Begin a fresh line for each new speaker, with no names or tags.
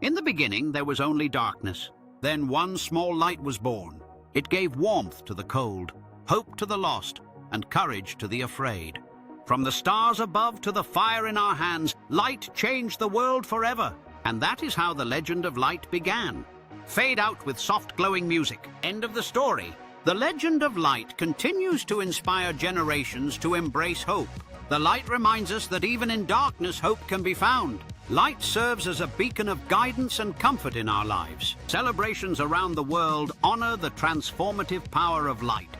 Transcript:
In the beginning, there was only darkness. Then one small light was born. It gave warmth to the cold, hope to the lost, and courage to the afraid. From the stars above to the fire in our hands, light changed the world forever. And that is how the legend of light began. Fade out with soft glowing music. End of the story. The legend of light continues to inspire generations to embrace hope. The light reminds us that even in darkness, hope can be found. Light serves as a beacon of guidance and comfort in our lives. Celebrations around the world honor the transformative power of light.